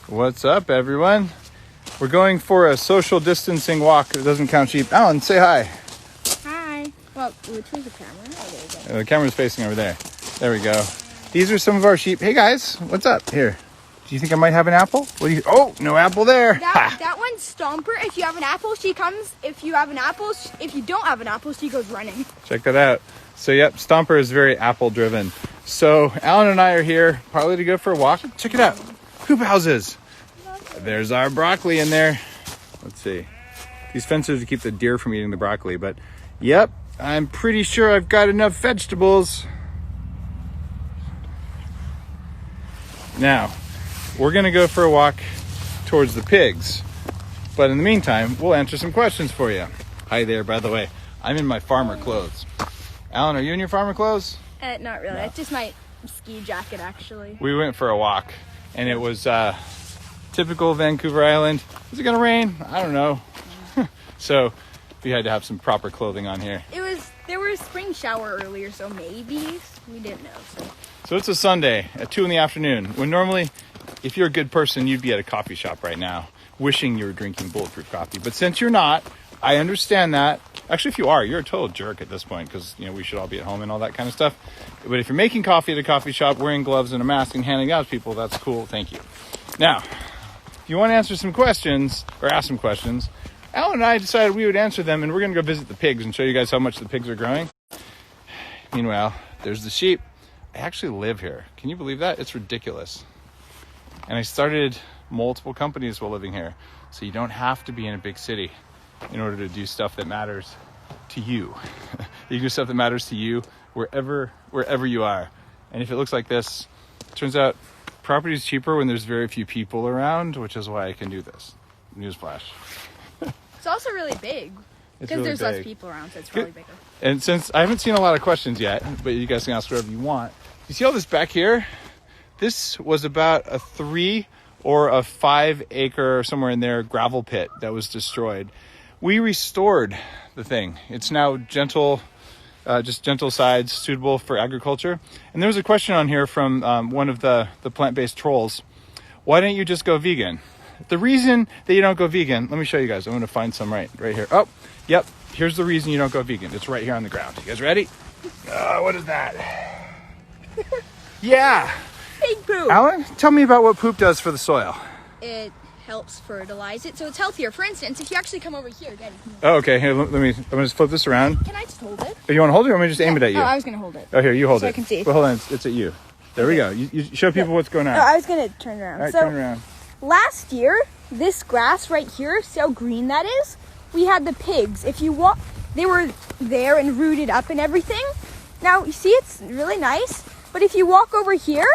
What's up, everyone? We're going for a social distancing walk that doesn't count sheep. Alan, say hi. Hi. Well, which was the camera? Oh, there you go. The camera's facing over there. There we go. These are some of our sheep. Hey, guys, what's up? Here. Do you think I might have an apple? What do you? Oh, no apple there. That one's Stomper. If you have an apple, she comes. If you don't have an apple, she goes running. Check that out. So, yep, Stomper is very apple-driven. So, Alan and I are here partly to go for a walk. Check it out. Hoop houses. There's our broccoli in there. Let's see. These fences to keep the deer from eating the broccoli, but yep, I'm pretty sure I've got enough vegetables. Now, we're gonna go for a walk towards the pigs, but in the meantime, we'll answer some questions for you. Hi there, by the way. I'm in my farmer clothes. Alan, are you in your farmer clothes? Not really. No. It's just my ski jacket, actually. We went for a walk, and it was typical Vancouver Island. Is it gonna rain? I don't know. So we had to have some proper clothing on here. There was a spring shower earlier, so maybe we didn't know. So it's a Sunday at 2 p.m. when normally, if you're a good person, you'd be at a coffee shop right now, wishing you were drinking Bulletproof coffee. But since you're not, I understand that. Actually, if you are, you're a total jerk at this point because we should all be at home and all that kind of stuff. But if you're making coffee at a coffee shop, wearing gloves and a mask and handing out to people, that's cool. Thank you. Now, if you want to answer some questions or ask some questions, Alan and I decided we would answer them, and we're going to go visit the pigs and show you guys how much the pigs are growing. Meanwhile, there's the sheep. I actually live here. Can you believe that? It's ridiculous. And I started multiple companies while living here. So you don't have to be in a big city in order to do stuff that matters to you. You can do stuff that matters to you wherever you are. And if it looks like this, it turns out property is cheaper when there's very few people around, which is why I can do this. Newsflash. It's also really big. Because really there's big. Less people around, so it's really bigger. And since I haven't seen a lot of questions yet, but you guys can ask whatever you want. You see all this back here? This was about a 3 or a 5 acre, somewhere in there, gravel pit that was destroyed. We restored the thing. It's now gentle sides, suitable for agriculture. And there was a question on here from one of the plant-based trolls. Why don't you just go vegan? The reason that you don't go vegan, let me show you guys. I'm going to find some right here. Oh, yep. Here's the reason you don't go vegan. It's right here on the ground. You guys ready? What is that? Yeah. Pig poop. Alan, tell me about what poop does for the soil. It helps fertilize it, so it's healthier. For instance, if you actually come over here, again. Oh, okay. Here, I'm going to just flip this around. Can I just hold it? You want to hold it, or want me to just aim it at you? Oh, I was going to hold it. Oh, here, you hold it. So I can see. Well, hold on. It's at you. There we go. You show people what's going on. No, I was going to turn around. All right, turn around. Last year, this grass right here, see how green that is? We had the pigs. If you walk, they were there and rooted up and everything. Now, you see, it's really nice. But if you walk over here,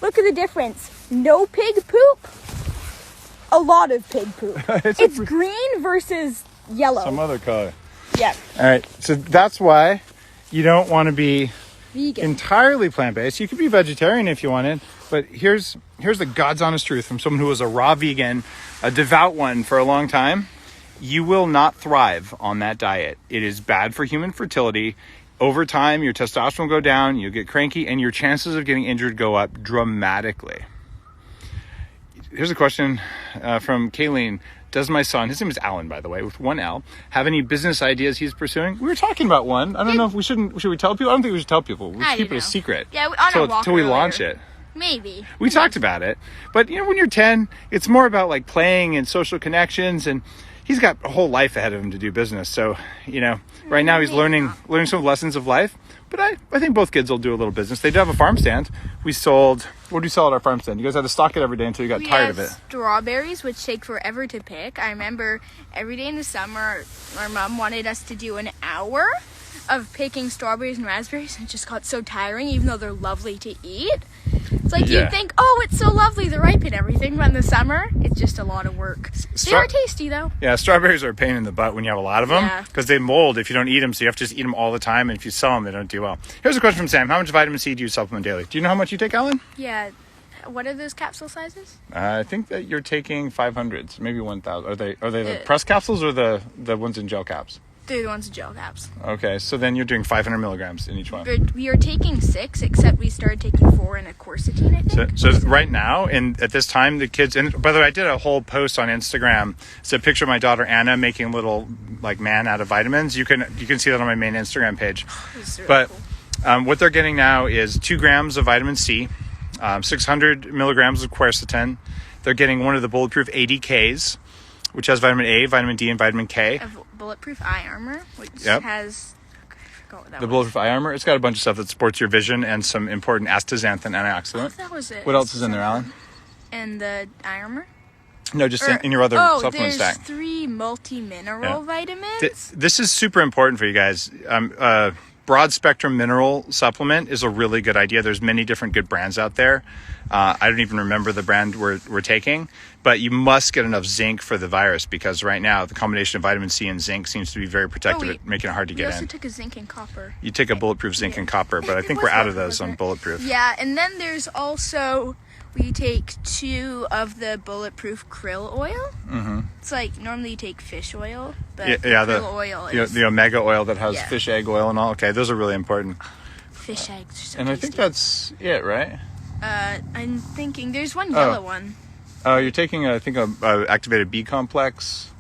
look at the difference. No pig poop, a lot of pig poop. It's green versus yellow. Some other color. Yeah. All right, so that's why you don't want to be vegan. Entirely plant-based. You could be vegetarian if you wanted, but here's the God's honest truth from someone who was a raw vegan, a devout one for a long time. You will not thrive on that diet. It is bad for human fertility. Over time, your testosterone will go down, you'll get cranky, and your chances of getting injured go up dramatically. Here's a question from Kayleen. Does my son, his name is Alan, by the way, with one L, have any business ideas he's pursuing? We were talking about one. I don't know if should we tell people? I don't think we should tell people. We should keep it a secret. Yeah, until we launch it. Maybe. We talked about it. But, when you're 10, it's more about like playing and social connections, and he's got a whole life ahead of him to do business. So, right now he's learning some lessons of life. But I think both kids will do a little business. They do have a farm stand. What do we sell at our farm stand? You guys had to stock it every day until you got tired of it. Strawberries, which take forever to pick. I remember every day in the summer, our mom wanted us to do an hour of picking strawberries and raspberries, and it just got so tiring, even though they're lovely to eat. It's like you think, oh, it's so lovely, they're ripe and everything, but in the summer, it's just a lot of work. They are tasty, though. Yeah, strawberries are a pain in the butt when you have a lot of them, because they mold if you don't eat them, so you have to just eat them all the time, and if you sell them, they don't do well. Here's a question from Sam. How much vitamin C do you supplement daily? Do you know how much you take, Alan? Yeah. What are those capsule sizes? I think that you're taking 500s, maybe 1,000. Are they the press capsules or the ones in gel caps? They're the ones with gel caps. Okay, so then you're doing 500 milligrams in each one. We are taking 6, except we started taking 4 in a quercetin, I think. So right now, and at this time, the kids, and by the way, I did a whole post on Instagram. It's a picture of my daughter Anna making a little like man out of vitamins. You can see that on my main Instagram page. Really But cool. what they're getting now is 2 grams of vitamin C, 600 milligrams of quercetin. They're getting one of the Bulletproof ADKs, which has vitamin A, vitamin D, and vitamin K. Bulletproof eye armor, which Yep. has... I forgot what that The was. Bulletproof eye armor. It's got a bunch of stuff that supports your vision and some important astaxanthin Oh, antioxidant. that was it. What else is in there, Alan? And the eye armor? No, just in your other supplement stack. There's 3 multi-mineral vitamins. This is super important for you guys. Broad spectrum mineral supplement is a really good idea. There's many different good brands out there. I don't even remember the brand we're taking, but you must get enough zinc for the virus, because right now the combination of vitamin C and zinc seems to be very protective at making it hard to We get also in. took a zinc and copper. You take a Bulletproof zinc and copper, but I think we're out of those on Bulletproof. Yeah, and then there's also... We take 2 of the Bulletproof krill oil. Mm-hmm. It's like normally you take fish oil, but krill oil is the omega oil that has Yeah. fish egg oil and all. Okay, those are really important. fish eggs. Are so And I tasty. think that's it, right? I'm thinking there's one yellow one. Oh, you're taking, I think, a activated B complex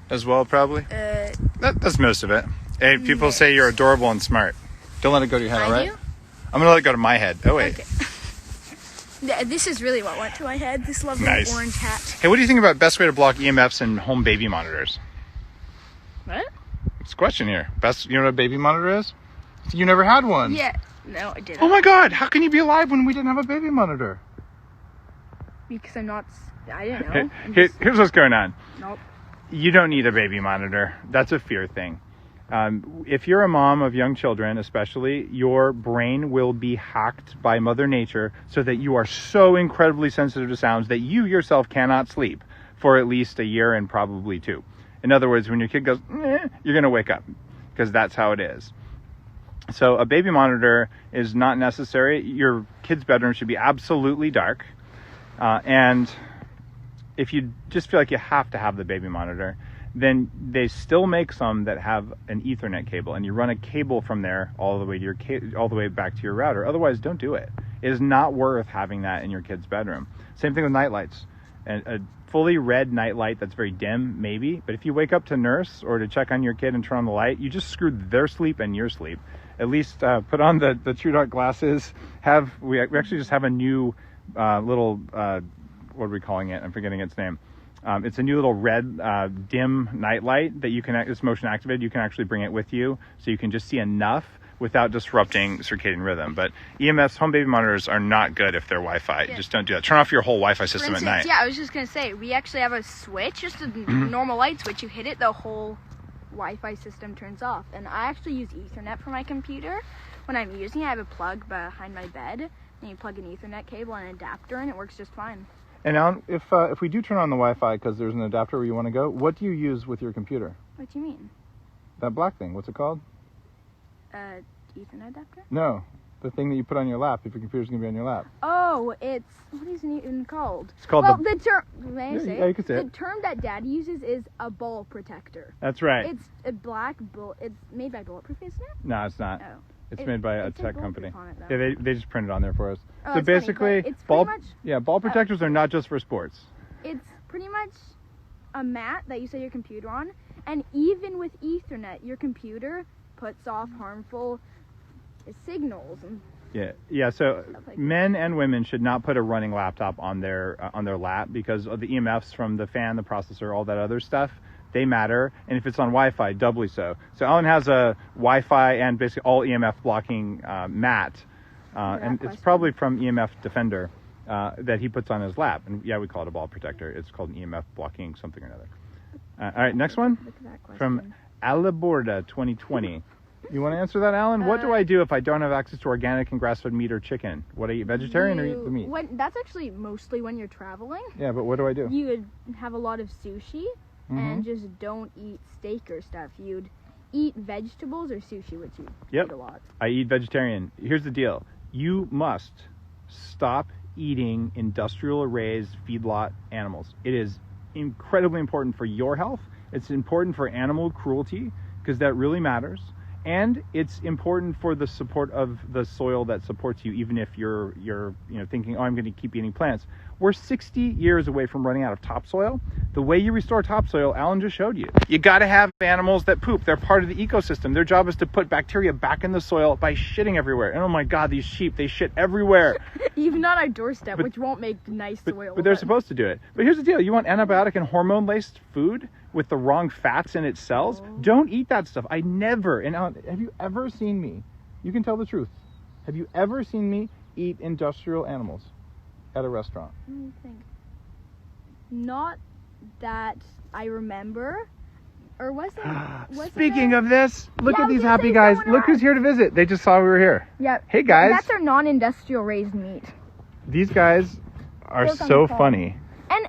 as well, probably. That's most of it. Hey, people say you're adorable and smart. Don't let it go to your head, all right? do? I'm gonna let it go to my head. Oh wait. Okay. This is really what went to my head. This lovely Nice. orange hat. Hey, what do you think about best way to block EMFs in home baby monitors? What? It's a question here. Best, you know what a baby monitor is? You never had one. Yeah. No, I didn't. Oh my God! How can you be alive when we didn't have a baby monitor? Because I'm not. I don't know. Here's what's going on. Nope. You don't need a baby monitor. That's a fear thing. If you're a mom of young children, especially, your brain will be hacked by Mother Nature so that you are so incredibly sensitive to sounds that you yourself cannot sleep for at least a year and probably 2. In other words, when your kid goes, you're going to wake up, because that's how it is. So a baby monitor is not necessary. Your kid's bedroom should be absolutely dark. And if you just feel like you have to have the baby monitor, then they still make some that have an Ethernet cable, and you run a cable from there all the way to all the way back to your router. Otherwise, don't do it. It is not worth having that in your kid's bedroom. Same thing with night lights. A fully red night light that's very dim, maybe. But if you wake up to nurse or to check on your kid and turn on the light, you just screwed their sleep and your sleep. At least put on the True Dark glasses. We actually just have a new little what are we calling it? I'm forgetting its name. It's a new little red dim night light that you can, it's motion activated. You can actually bring it with you, so you can just see enough without disrupting circadian rhythm. But EMFs, home baby monitors, are not good if they're Wi-Fi. Yeah. Just don't do that. Turn off your whole Wi-Fi system at night. Yeah, I was just going to say, we actually have a switch, just a normal light switch. You hit it, the whole Wi-Fi system turns off. And I actually use Ethernet for my computer. When I'm using it, I have a plug behind my bed, and you plug an Ethernet cable and an adapter, and it works just fine. And Alan, if we do turn on the Wi-Fi because there's an adapter where you want to go, what do you use with your computer? What do you mean? That black thing, what's it called? Ethernet adapter? No, the thing that you put on your lap if your computer's going to be on your lap. Oh, what is it even called? It's called the term, may I say yeah, you can say the term that Dad uses is a ball protector. That's right. It's a black bull. It's made by Bulletproof, isn't it? No, it's not. Oh. It's made by a tech company. It, Yeah, they just printed it on there for us. Oh, so it's basically, funny, but it's ball protectors are not just for sports. It's pretty much a mat that you set your computer on, and even with Ethernet, your computer puts off harmful signals. And Yeah. So like men and women should not put a running laptop on their lap, because of the EMFs from the fan, the processor, all that other stuff. They matter, and if it's on Wi-Fi, doubly so. So Alan has a Wi-Fi and basically all EMF blocking mat, and it's probably from EMF Defender that he puts on his lap. And yeah, we call it a ball protector. It's called an EMF blocking something or another. All right, next one from Alaborda 2020. You want to answer that, Alan? What do I do if I don't have access to organic and grass-fed meat or chicken? Would I eat vegetarian or eat the meat? That's actually mostly when you're traveling. Yeah, but what do I do? You would have a lot of sushi. And just don't eat steak or stuff. You'd eat vegetables or sushi, which you eat a lot. I eat vegetarian. Here's the deal. You must stop eating industrial raised feedlot animals. It is incredibly important for your health. It's important for animal cruelty. because that really matters. And it's important for the support of the soil that supports you, even if you're thinking, oh, I'm going to keep eating plants. We're 60 years away from running out of topsoil. The way you restore topsoil, Alan just showed you. You got to have animals that poop. They're part of the ecosystem. Their job is to put bacteria back in the soil by shitting everywhere. And oh my God, these sheep, they shit everywhere. Even on our doorstep, which won't make nice soil. But they're supposed to do it. But here's the deal. You want antibiotic and hormone-laced food with the wrong fats in its cells? Don't eat that stuff. I never, and Alan, have you ever seen me, you can tell the truth, have you ever seen me eat industrial animals at a restaurant? Let me think. Not that I remember. Or was it? Speaking of this, look Yeah, at I was these gonna happy say guys. someone Look who's here to visit. They just saw we were here. Yeah. Hey guys. That's our non-industrial raised meat. These guys are Look on so the phone. funny. And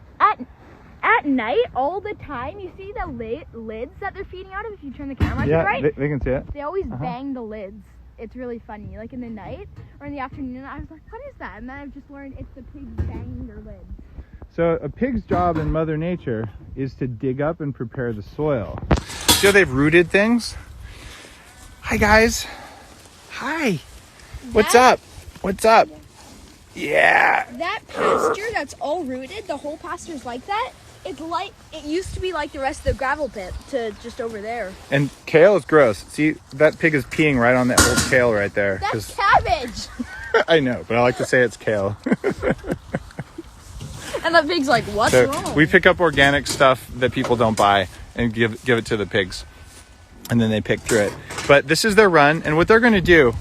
at night, all the time, you see the lids that they're feeding out of if you turn the camera to the right? They can see it. They always bang the lids. It's really funny. Like in the night or in the afternoon, I was like, what is that? And then I've just learned it's the pigs banging their lids. So a pig's job in Mother Nature is to dig up and prepare the soil. See how they've rooted things? Hi guys. Hi. What's up? What's up? Yeah. That pasture that's all rooted, the whole pasture's like that. It's like, it used to be like the rest of the gravel pit to just over there. And kale is gross. See, that pig is peeing right on that old kale right there. That's cabbage. I know, but I like to say it's kale. And the pig's like, what's wrong? We pick up organic stuff that people don't buy and give it to the pigs. And then they pick through it. But this is their run. And what they're going to do,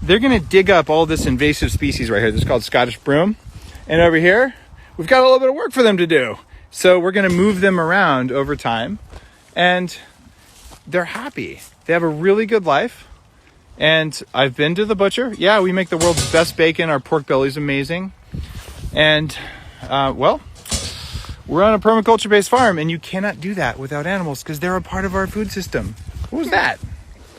they're going to dig up all this invasive species right here. This is called Scottish broom. And over here, we've got a little bit of work for them to do. So we're going to move them around over time. And they're happy. They have a really good life. And I've been to the butcher. Yeah, we make the world's best bacon. Our pork belly's amazing. And, well, we're on a permaculture-based farm, and you cannot do that without animals because they're a part of our food system. What was that?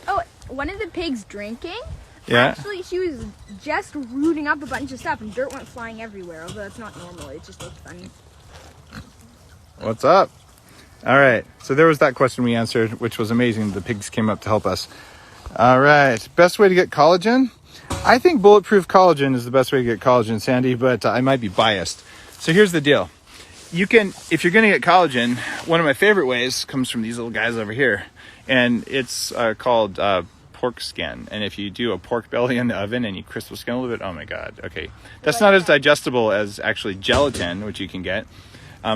Oh, one of the pigs drinking. Yeah. Actually, she was just rooting up a bunch of stuff, and dirt went flying everywhere. Although it's not normal, it just looked funny. What's up? All right. So there was that question we answered, which was amazing. The pigs came up to help us. All right. Best way to get collagen? I think Bulletproof collagen is the best way to get collagen, Sandy, but I might be biased. So here's the deal. You can, if you're going to get collagen, one of my favorite ways comes from these little guys over here. And it's called pork skin. And if you do a pork belly in the oven and you crisp the skin a little bit, oh my God. Okay. That's not as digestible as actually gelatin, which you can get.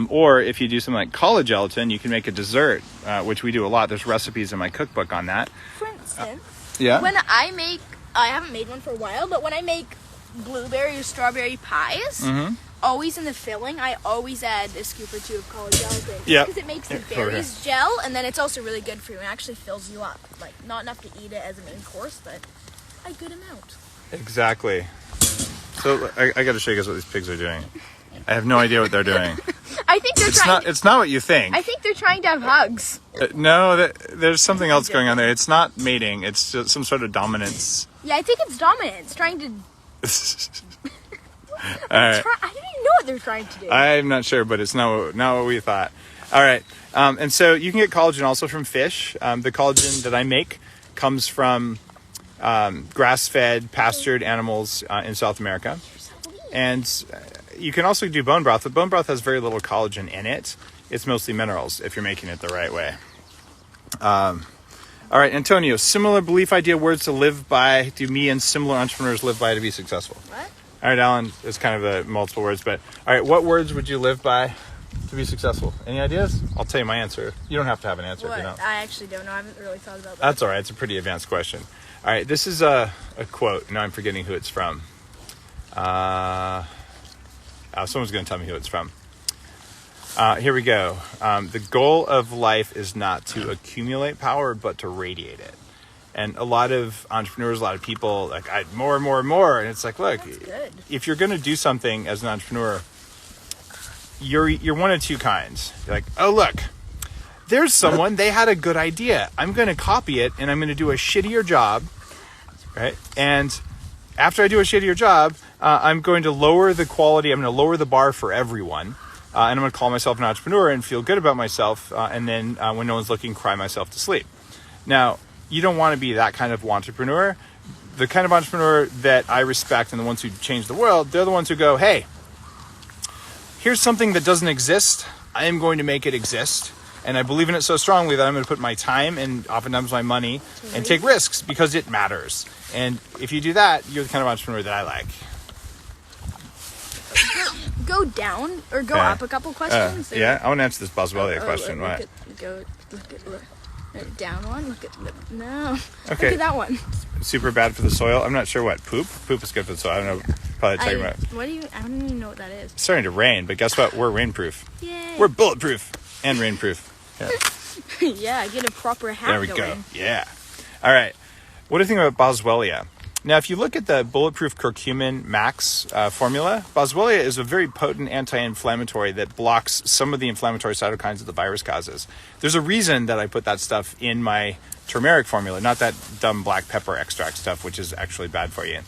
Or if you do something like collagen, you can make a dessert, which we do a lot. There's recipes in my cookbook on that. For instance, Yeah. when I haven't made one for a while, but when I make blueberry or strawberry pies, always in the filling, I always add a scoop or two of collagen. Yeah. Because it makes the berries gel, and then it's also really good for you and actually fills you up. Like, not enough to eat it as a main course, but a good amount. Exactly. So I got to show you guys what these pigs are doing. I have no idea what they're doing. I think they're It's not what you think. I think they're trying to have hugs. No, there's something else going on there. It's not mating. It's just some sort of dominance. Yeah, I think it's dominant. It's trying to... All right. I don't even know what they're trying to do. I'm not sure, but it's not what we thought. All right. And so you can get collagen also from fish. The collagen that I make comes from grass-fed, pastured animals in South America. And you can also do bone broth. The bone broth has very little collagen in it. It's mostly minerals if you're making it the right way. All right, Antonio, similar belief, idea, words to live by. Do me and similar entrepreneurs live by to be successful? What? All right, Alan, it's kind of multiple words, but all right, what words would you live by to be successful? Any ideas? I'll tell you my answer. You don't have to have an answer if you don't. I actually don't know. I haven't really thought about that. That's all right. It's a pretty advanced question. All right, this is a quote. Now I'm forgetting who it's from. Someone's going to tell me who it's from. Here we go. The goal of life is not to accumulate power, but to radiate it. And a lot of entrepreneurs, a lot of people, like, more and more and more. And it's like, look, if you're going to do something as an entrepreneur, you're one of two kinds. You're like, oh, look, there's someone, they had a good idea. I'm going to copy it, and I'm going to do a shittier job, right? And after I do a shittier job, I'm going to lower the quality. I'm going to lower the bar for everyone. And I'm going to call myself an entrepreneur and feel good about myself. And then when no one's looking, cry myself to sleep. Now, you don't want to be that kind of entrepreneur. The kind of entrepreneur that I respect and the ones who change the world, they're the ones who go, hey, here's something that doesn't exist. I am going to make it exist. And I believe in it so strongly that I'm going to put my time and oftentimes my money and take risks because it matters. And if you do that, you're the kind of entrepreneur that I like. Go down or go up a couple questions. Yeah, I want to answer this Boswellia question. What? Down one. No. Okay. Look at that one. Super bad for the soil. I'm not sure what. Poop is good for the soil. I don't know. Probably talking about. I don't even know what that is. It's starting to rain, but guess what? We're rainproof. Yay. We're bulletproof and rainproof. Yeah. Yeah, get a proper hat. There we go. Yeah. All right. What do you think about Boswellia? Now, if you look at the Bulletproof Curcumin Max formula, Boswellia is a very potent anti-inflammatory that blocks some of the inflammatory cytokines that the virus causes. There's a reason that I put that stuff in my turmeric formula, not that dumb black pepper extract stuff, which is actually bad for you.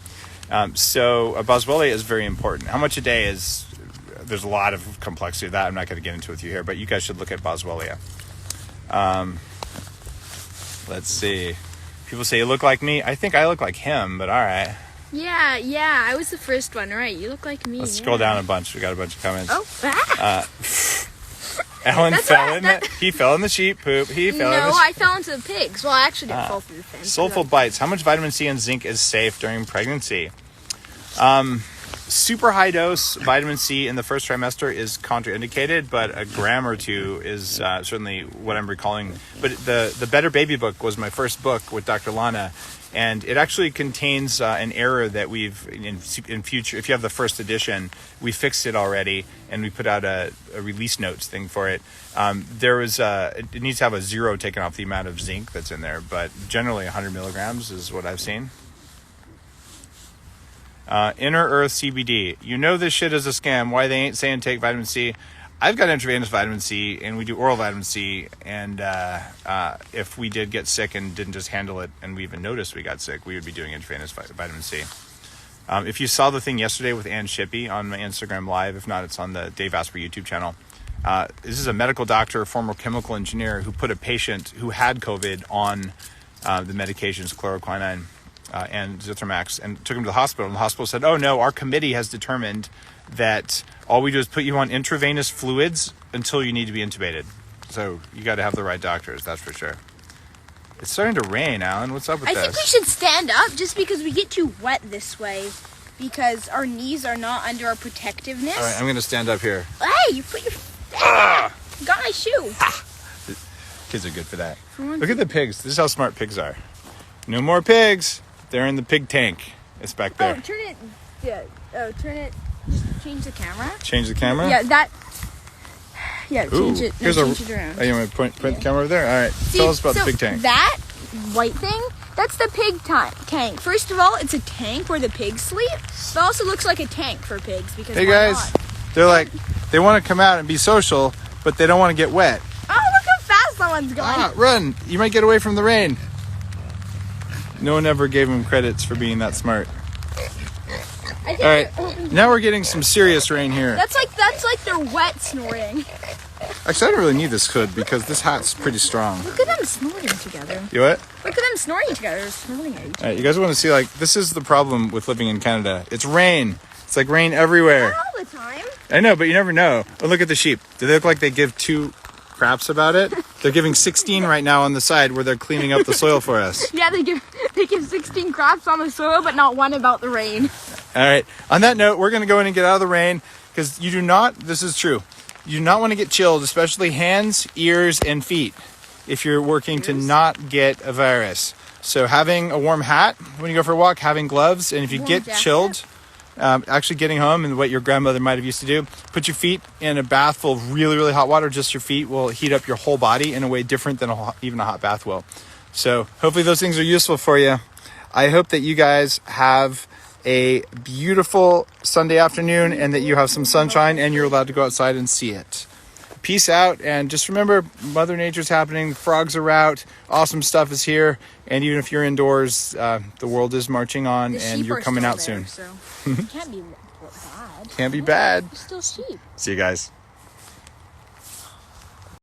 So Boswellia is very important. How much a day is... There's a lot of complexity of that. I'm not going to get into it with you here, but you guys should look at Boswellia. Let's see. People say you look like me. I think I look like him, but all right. Yeah. I was the first one, right? You look like me. Let's scroll down a bunch. We got a bunch of comments. Alan he fell in the sheep poop. I fell into the pigs. Well, I actually didn't fall through the fence. Soulful Bites. How much vitamin C and zinc is safe during pregnancy? Super high dose vitamin C in the first trimester is contraindicated, but a gram or two is certainly what I'm recalling. But the Better Baby book was my first book with Dr. Lana, and it actually contains an error that we've in future. If you have the first edition, we fixed it already, and we put out a release notes thing for it. It needs to have a 0 taken off the amount of zinc that's in there, but generally 100 milligrams is what I've seen. Inner Earth CBD. You know this shit is a scam. Why they ain't saying take vitamin C? I've got intravenous vitamin C, and we do oral vitamin C. And if we did get sick and didn't just handle it, and we even noticed we got sick, we would be doing intravenous vitamin C. If you saw the thing yesterday with Ann Shippey on my Instagram Live, if not, it's on the Dave Asprey YouTube channel. This is a medical doctor, former chemical engineer, who put a patient who had COVID on the medications, chloroquine and Zithromax, and took him to the hospital. And the hospital said, oh no, our committee has determined that all we do is put you on intravenous fluids until you need to be intubated. So you got to have the right doctors, that's for sure. It's starting to rain, Alan. What's up with this? I think we should stand up just because we get too wet this way because our knees are not under our protectiveness. All right, I'm going to stand up here. Hey, you put your... Got my shoe. Kids are good for that. Look at the pigs. This is how smart pigs are. No more pigs. They're in the pig tank. It's back there. Oh, turn it. Yeah. Oh, turn it. Just change the camera. Change the camera? Yeah, that. Yeah, Ooh, change it. Here's change it around. Oh, you want to point the camera over there? All right. Tell us about the pig tank. That white thing, that's the pig tank. First of all, it's a tank where the pigs sleep. It also looks like a tank for pigs because. Hey guys, they're like, they want to come out and be social, but they don't want to get wet. Oh, look how fast that one's going. Run! You might get away from the rain. No one ever gave him credits for being that smart. All right, now we're getting some serious rain here. That's like they're wet snoring. Actually, I don't really need this hood because this hat's pretty strong. Look at them snoring together. You what? Look at them snoring together. They're snoring at each other. All right, you guys want to see, like, this is the problem with living in Canada. It's rain. It's like rain everywhere. Not all the time. I know, but you never know. Oh, look at the sheep. Do they look like they give two craps about it? They're giving 16 right now on the side where they're cleaning up the soil for us. Yeah, they give 16 craps on the soil, but not one about the rain. All right. On that note, we're going to go in and get out of the rain because you do not, this is true, you do not want to get chilled, especially hands, ears, and feet if you're working to not get a virus. So having a warm hat when you go for a walk, having gloves, and if you get chilled, actually getting home and what your grandmother might have used to do, put your feet in a bath full of really, really hot water. Just your feet will heat up your whole body in a way different than even a hot bath will. So hopefully those things are useful for you. I hope that you guys have a beautiful Sunday afternoon and that you have some sunshine and you're allowed to go outside and see it. Peace out, and just remember, Mother Nature's happening, frogs are out, awesome stuff is here, and even if you're indoors, the world is marching on, and you're coming out soon. So it can't be bad. Can't be bad. Still sheep. See you guys.